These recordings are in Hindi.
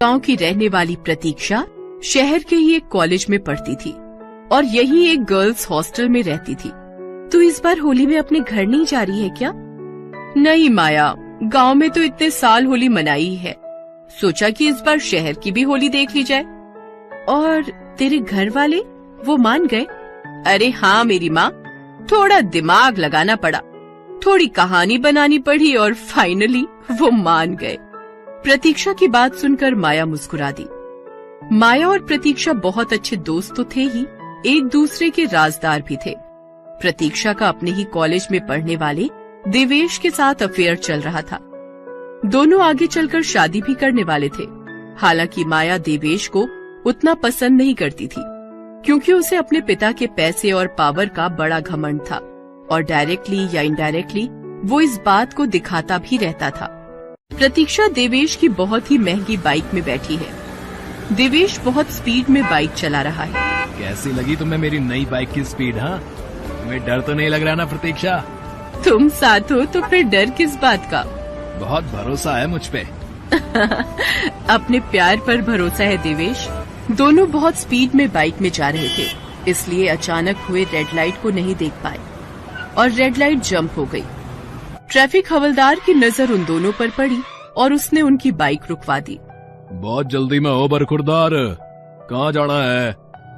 गांव की रहने वाली प्रतीक्षा शहर के ही एक कॉलेज में पढ़ती थी और यही एक गर्ल्स हॉस्टल में रहती थी। तू इस बार होली में अपने घर नहीं जा रही है क्या? नहीं माया, गांव में तो इतने साल होली मनाई ही है। सोचा कि इस बार शहर की भी होली देख ली जाए। और तेरे घर वाले वो मान गए? अरे हाँ मेरी माँ, थोड़ा दिमाग लगाना पड़ा, थोड़ी कहानी बनानी पड़ी और फाइनली वो मान गए। प्रतीक्षा की बात सुनकर माया मुस्कुरा दी। माया और प्रतीक्षा बहुत अच्छे दोस्त तो थे ही, एक दूसरे के राजदार भी थे। प्रतीक्षा का अपने ही कॉलेज में पढ़ने वाले देवेश के साथ अफेयर चल रहा था। दोनों आगे चलकर शादी भी करने वाले थे। हालांकि माया देवेश को उतना पसंद नहीं करती थी, क्योंकि उसे अपने पिता के पैसे और पावर का बड़ा घमंड था और डायरेक्टली या इनडायरेक्टली वो इस बात को दिखाता भी रहता था। प्रतीक्षा देवेश की बहुत ही महंगी बाइक में बैठी है। देवेश बहुत स्पीड में बाइक चला रहा है। कैसी लगी तुम्हें मेरी नई बाइक की स्पीड? हाँ, तुम्हें डर तो नहीं लग रहा ना प्रतीक्षा? तुम साथ हो तो फिर डर किस बात का? बहुत भरोसा है मुझ पे। अपने प्यार पर भरोसा है देवेश। दोनों बहुत स्पीड में बाइक में जा रहे थे, इसलिए अचानक हुए रेड लाइट को नहीं देख पाए और रेड लाइट जंप हो गई। ट्रैफिक हवलदार की नजर उन दोनों पर पड़ी और उसने उनकी बाइक रुकवा दी। बहुत जल्दी में हो बरखुरदार, कहाँ जाना है?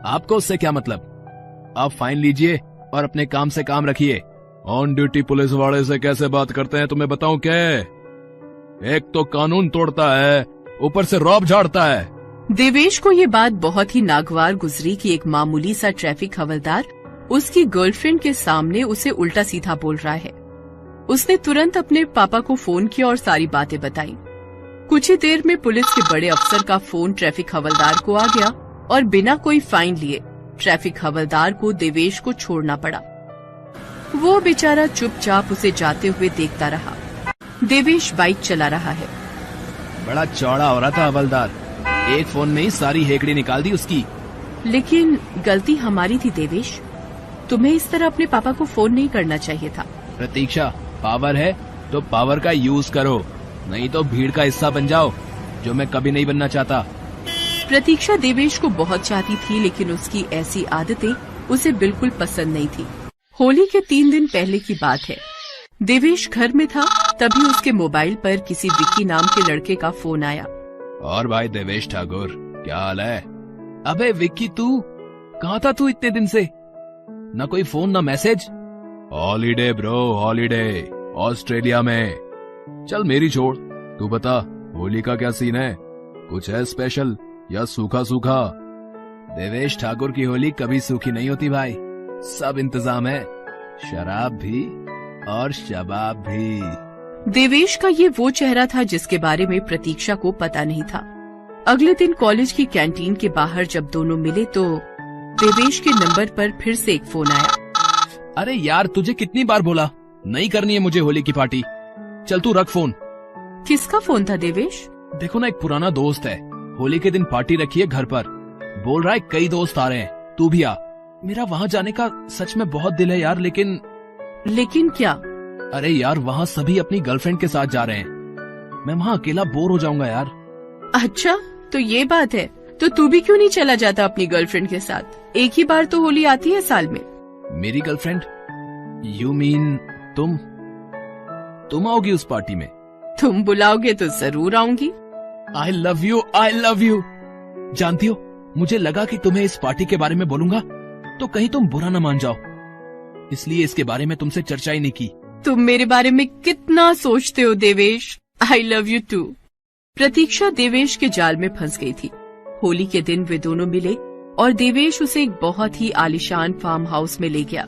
आपको उससे क्या मतलब? आप फाइन लीजिए और अपने काम से काम रखिए। ऑन ड्यूटी पुलिस वाले से कैसे बात करते हैं तुम्हें बताऊं क्या? एक तो कानून तोड़ता है, ऊपर से रौब झाड़ता है। देवेश को ये बात बहुत ही नागवार गुजरी कि एक मामूली सा ट्रैफिक हवलदार उसकी गर्लफ्रेंड के सामने उसे उल्टा सीधा बोल रहा है। उसने तुरंत अपने पापा को फोन किया और सारी बातें बताई। कुछ ही देर में पुलिस के बड़े अफसर का फोन ट्रैफिक हवलदार को आ गया और बिना कोई फाइन लिए ट्रैफिक हवलदार को देवेश को छोड़ना पड़ा। वो बेचारा चुपचाप उसे जाते हुए देखता रहा। देवेश बाइक चला रहा है। बड़ा चौड़ा हो रहा था हवलदार, एक फोन में ही सारी हेकड़ी निकाल दी उसकी। लेकिन गलती हमारी थी देवेश, तुम्हें इस तरह अपने पापा को फोन नहीं करना चाहिए था। प्रतीक्षा, पावर है तो पावर का यूज करो, नहीं तो भीड़ का हिस्सा बन जाओ, जो मैं कभी नहीं बनना चाहता। प्रतीक्षा देवेश को बहुत चाहती थी, लेकिन उसकी ऐसी आदतें उसे बिल्कुल पसंद नहीं थी। होली के 3 दिन पहले की बात है। देवेश घर में था, तभी उसके मोबाइल पर किसी विक्की नाम के लड़के का फोन आया। और भाई देवेश ठाकुर, क्या हाल है? अबे विक्की, तू कहाँ था तू इतने दिन से? ना कोई फोन ना message. Holiday bro, holiday, Australia में। चल मेरी छोड़, तू बता होली का क्या सीन है? कुछ है स्पेशल या सूखा सूखा? देवेश ठाकुर की होली कभी सूखी नहीं होती भाई, सब इंतजाम है, शराब भी और शबाब भी। देवेश का ये वो चेहरा था जिसके बारे में प्रतीक्षा को पता नहीं था। अगले दिन कॉलेज की कैंटीन के बाहर जब दोनों मिले तो देवेश के नंबर पर फिर से एक फोन आया। अरे यार, तुझे कितनी बार बोला नहीं करनी है मुझे होली की पार्टी। चल तू रख फोन। किसका फोन था देवेश? देखो ना, एक पुराना दोस्त है, होली के दिन पार्टी रखी है घर पर, बोल रहा है कई दोस्त आ रहे हैं, तू भी आ। मेरा वहाँ जाने का सच में बहुत दिल है यार, लेकिन क्या? अरे यार, वहाँ सभी अपनी गर्लफ्रेंड के साथ जा रहे हैं, मैं वहाँ अकेला बोर हो जाऊंगा यार। अच्छा, तो ये बात है, तो तू भी क्यों नहीं चला जाता अपनी गर्लफ्रेंड के साथ? एक ही बार तो होली आती है साल में। मेरी गर्लफ्रेंड? यू मीन तुम आओगी उस पार्टी में? तुम बुलाओगे तो जरूर आऊंगी। आई love you, I love you. जानती हो, मुझे लगा कि तुम्हें इस पार्टी के बारे में बोलूंगा तो कहीं तुम बुरा न मान जाओ, इसलिए इसके बारे में तुमसे चर्चा ही नहीं की। तुम मेरे बारे में कितना सोचते हो Devesh. I love you too. Pratiksha Devesh के जाल में फंस गई थी। होली के दिन वे दोनों मिले और देवेश उसे एक बहुत ही आलीशान फार्म हाउस में ले गया।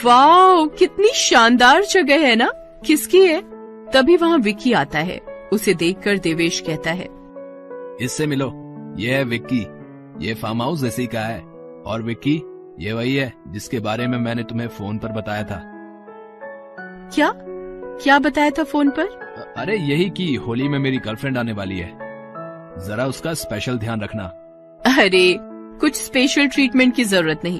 वाओ, कितनी शानदार जगह है ना? किसकी है? तभी वहाँ विक्की आता है। उसे देखकर देवेश कहता है, इससे मिलो, ये है विक्की, ये फार्म हाउस इसी का है। और विक्की, ये वही है जिसके बारे में मैंने तुम्हें फोन पर बताया था। क्या बताया था फोन पर? अरे यही कि होली में मेरी गर्लफ्रेंड आने वाली है, जरा उसका स्पेशल ध्यान रखना। अरे, कुछ स्पेशल ट्रीटमेंट की जरूरत नहीं,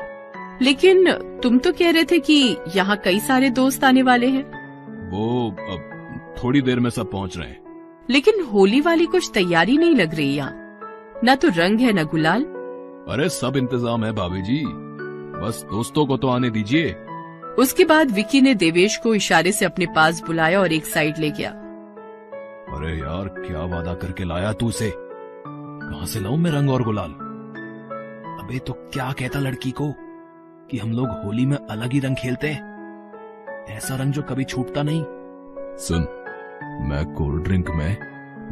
लेकिन तुम तो कह रहे थे कि यहाँ कई सारे दोस्त आने वाले हैं। वो थोड़ी देर में सब पहुँच रहे हैं। लेकिन होली वाली कुछ तैयारी नहीं लग रही यहाँ। न तो रंग है न गुलाल। अरे सब इंतजाम है भाभी जी, बस दोस्तों को तो आने दीजिए। उसके बाद विक्की ने देवेश को इशारे से अपने पास बुलाया और एक साइड ले गया। अरे यार क्या वादा करके लाया तू उसे, कहाँ से लाऊं मैं रंग और गुलाल? अबे तो क्या कहता लड़की को कि हम लोग होली में अलग ही रंग खेलते हैं, ऐसा रंग जो कभी छूटता नहीं। सुन, मैं कोल्ड ड्रिंक में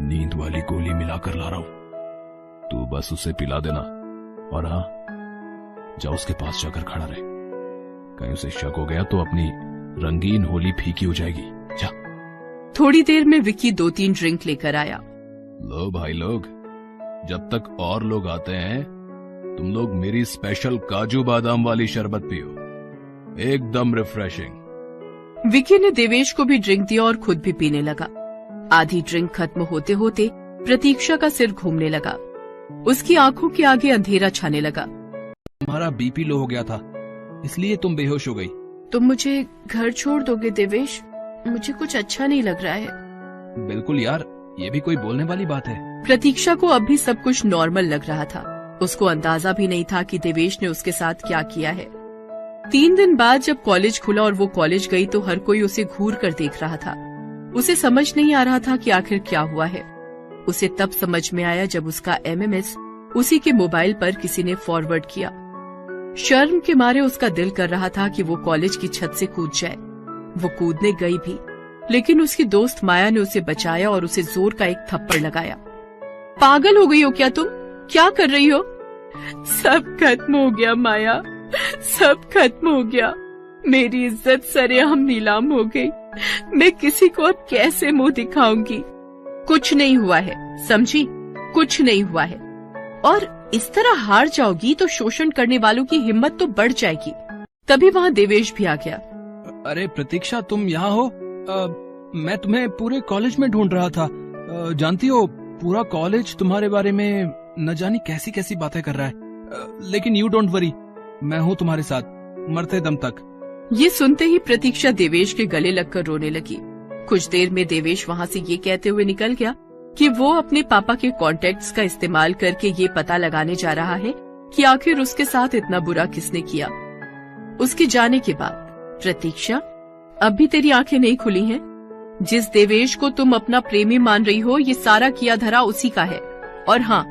नींद वाली गोली मिलाकर ला रहा हूं, तू बस उसे पिला देना। और हाँ, जा उसके पास जाकर खड़ा रहे, कहीं उसे शक हो गया तो अपनी रंगीन होली फीकी हो जाएगी। जा। थोड़ी देर में विक्की 2-3 ड्रिंक लेकर आया। लो भाई लोग, जब तक और लोग आते हैं तुम लोग मेरी स्पेशल काजू बादाम वाली शरबत पियो, एकदम रिफ्रेशिंग। विक्की ने देवेश को भी ड्रिंक दिया और खुद भी पीने लगा। आधी ड्रिंक खत्म होते होते प्रतीक्षा का सिर घूमने लगा, उसकी आंखों के आगे अंधेरा छाने लगा। तुम्हारा बीपी लो हो गया था, इसलिए तुम बेहोश हो गई। तुम मुझे घर छोड़ दोगे देवेश? मुझे कुछ अच्छा नहीं लग रहा है। बिल्कुल यार, ये भी कोई बोलने वाली बात है। प्रतीक्षा को अब भी सब कुछ नॉर्मल लग रहा था। उसको अंदाजा भी नहीं था कि देवेश ने उसके साथ क्या किया है। 3 दिन बाद जब कॉलेज खुला और वो कॉलेज गई तो हर कोई उसे घूर कर देख रहा था। उसे समझ नहीं आ रहा था कि आखिर क्या हुआ है। उसे तब समझ में आया जब उसका MMS उसी के मोबाइल पर किसी ने फॉरवर्ड किया। शर्म के मारे उसका दिल कर रहा था कि वो कॉलेज की छत से कूद जाए। वो कूदने गई भी, लेकिन उसकी दोस्त माया ने उसे बचाया और उसे जोर का एक थप्पड़ लगाया। पागल हो गई हो क्या तुम? क्या कर रही हो? सब खत्म हो गया माया, सब खत्म हो गया। मेरी इज्जत सरेआम नीलाम हो गई। मैं किसी को अब कैसे मुंह दिखाऊंगी? कुछ नहीं हुआ है, समझी? कुछ नहीं हुआ है। और इस तरह हार जाओगी तो शोषण करने वालों की हिम्मत तो बढ़ जाएगी। तभी वहाँ देवेश भी आ गया। अरे प्रतीक्षा, तुम यहाँ हो? मैं तुम्हें पूरे कॉलेज में ढूंढ रहा था। जानती हो, पूरा कॉलेज तुम्हारे बारे में न जानी कैसी कैसी बातें कर रहा है। लेकिन यू डोंट वरी, मैं हूँ तुम्हारे साथ, मरते दम तक। ये सुनते ही प्रतीक्षा देवेश के गले लगकर रोने लगी। कुछ देर में देवेश वहाँ से ये कहते हुए निकल गया कि वो अपने पापा के कॉन्टेक्ट्स का इस्तेमाल करके ये पता लगाने जा रहा है कि आखिर उसके साथ इतना बुरा किसने किया। उसके जाने के बाद प्रतीक्षा, अब भी तेरी आंखें नहीं खुली हैं? जिस देवेश को तुम अपना प्रेमी मान रही हो, ये सारा किया धरा उसी का है। और हाँ,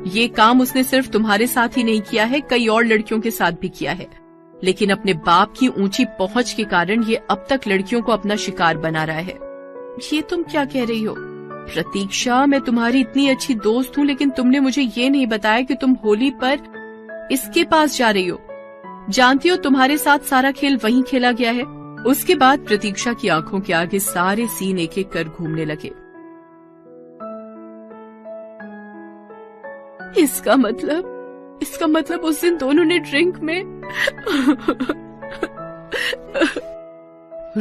ये काम उसने सिर्फ तुम्हारे साथ ही नहीं किया है, कई और लड़कियों के साथ भी किया है। लेकिन अपने बाप की ऊंची पहुंच के कारण ये अब तक लड़कियों को अपना शिकार बना रहा है। ये तुम क्या कह रही हो? प्रतीक्षा, मैं तुम्हारी इतनी अच्छी दोस्त हूँ, लेकिन तुमने मुझे ये नहीं बताया कि तुम होली पर इसके पास जा रही हो। जानती हो, तुम्हारे साथ सारा खेल वहीं खेला गया है। उसके बाद प्रतीक्षा की आंखों के आगे सारे सीन एक एक कर घूमने लगे। इसका मतलब उस दिन दोनों ने ड्रिंक में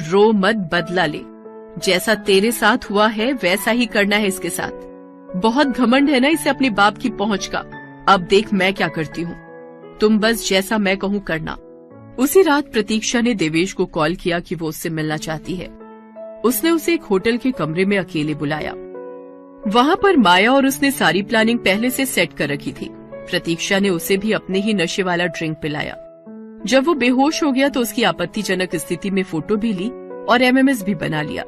रो मत, बदला ले। जैसा तेरे साथ हुआ है वैसा ही करना है इसके साथ। बहुत घमंड है ना इसे अपने बाप की पहुंच का। अब देख मैं क्या करती हूँ, तुम बस जैसा मैं कहूँ करना। उसी रात प्रतीक्षा ने देवेश को कॉल किया कि वो उससे मिलना चाहती है। उसने उसे एक होटल के कमरे में अकेले बुलाया। वहाँ पर माया और उसने सारी प्लानिंग पहले से सेट कर रखी थी। प्रतीक्षा ने उसे भी अपने ही नशे वाला ड्रिंक पिलाया। जब वो बेहोश हो गया तो उसकी आपत्तिजनक स्थिति में फोटो भी ली और MMS भी बना लिया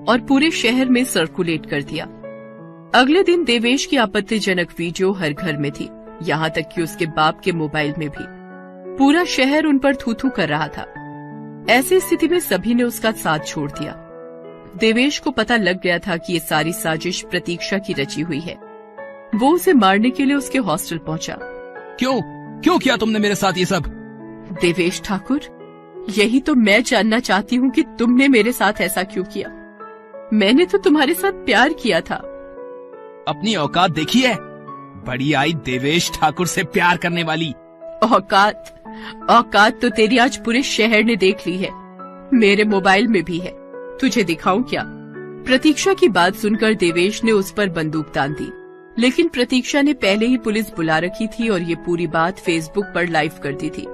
और पूरे शहर में सर्कुलेट कर दिया। अगले दिन देवेश की आपत्तिजनक वीडियो हर घर में थी, यहाँ तक कि उसके बाप के मोबाइल में भी। पूरा शहर उन पर थू-थू कर रहा था। ऐसी स्थिति में सभी ने उसका साथ छोड़ दिया। देवेश को पता लग गया था कि ये सारी साजिश प्रतीक्षा की रची हुई है। वो उसे मारने के लिए उसके हॉस्टल पहुंचा। क्यों किया तुमने मेरे साथ ये सब? देवेश ठाकुर, यही तो मैं जानना चाहती हूँ कि तुमने मेरे साथ ऐसा क्यों किया। मैंने तो तुम्हारे साथ प्यार किया था। अपनी औकात देखी है? बड़ी आई देवेश ठाकुर से प्यार करने वाली। औकात तो तेरी आज पूरे शहर ने देख ली है, मेरे मोबाइल में भी है। तुझे दिखाऊं क्या? प्रतीक्षा की बात सुनकर देवेश ने उस पर बंदूक तान दी, लेकिन प्रतीक्षा ने पहले ही पुलिस बुला रखी थी और ये पूरी बात फेसबुक पर लाइव कर दी थी।